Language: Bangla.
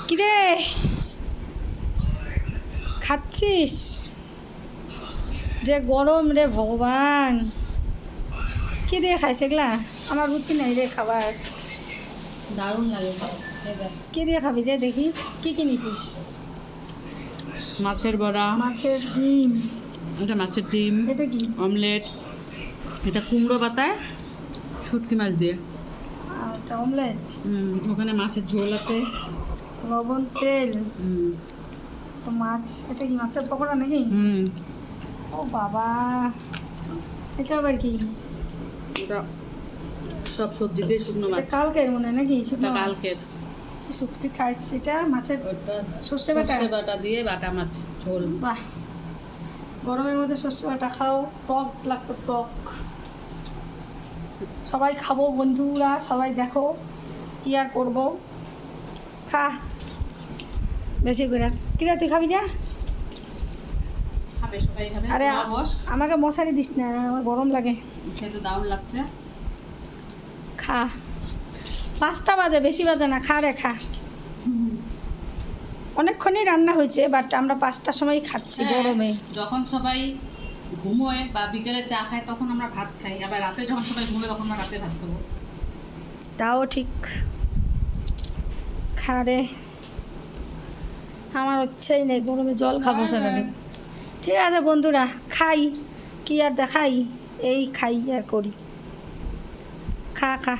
কিরে খাচ্ছিস? যে গরম রে ভগবান, কি দিয়ে খাইস এগুলা? আমার রুচি নাই রে খাবার। দারুণ লাগে। কি দিয়ে খাবি রে? দেখি কি কিনেছিস? মাছের বড়া, মাছের ডিম। এটা মাছের ডিম, এটা কি? অমলেট, এটা কুমড়ো পাতায় শুটকি মাছ দিয়ে। আচ্ছা, অমলেট। ওখানে মাছের ঝোল আছে, লবণ, তেল, হুম তো মাছ। এটা কি মাছের পকোড়া নাকি? হুম ও বাবা, এটা আবার কি? ওটা সব সবজি দিয়ে শুকনো এটা মাছ। কালকের মনে হয় নাকি? এটা শুকনো মাছ। কালকের। কি শুক্তি খাইস এটা? মাছের ওটা সর্ষে বাটা? সর্ষে বাটা দিয়ে বাটা মাছ ঝোল। বাহ, গরমের মধ্যে সর্ষে বাটা খাও, টক লাগতো টক। সবাই খাবো বন্ধুরা, সবাই দেখো, কি আর করবো। খা বেশি করে। কিরা তুই খাবি না? খাবে, সবাই খাবে। আরে তোরা বস, আমাকে মশারি দিস না, আমার গরম লাগে। খেতে দারুণ লাগছে। খা, 5টা বাজে, বেশি বাজে না, খা রে খা। অনেকক্ষণই রান্না হয়েছে, বাট আমরা 5টার সময় খাচ্ছি হ্যাঁ, গরমে। যখন সবাই ঘুমোয় বা বিকেলে চা খায় তখন আমরা ভাত খাই, আবার রাতে যখন সবাই ঘুমোয় তখন আমরা রাতে ভাত খাবো। তাও ঠিক। খা রে, আমার হচ্ছেই নেই, গরমে জল খাবো সারাদিন। ঠিক আছে বন্ধুরা, খাই, কি আর দেখাই, এই খাই আর করি। খা খা।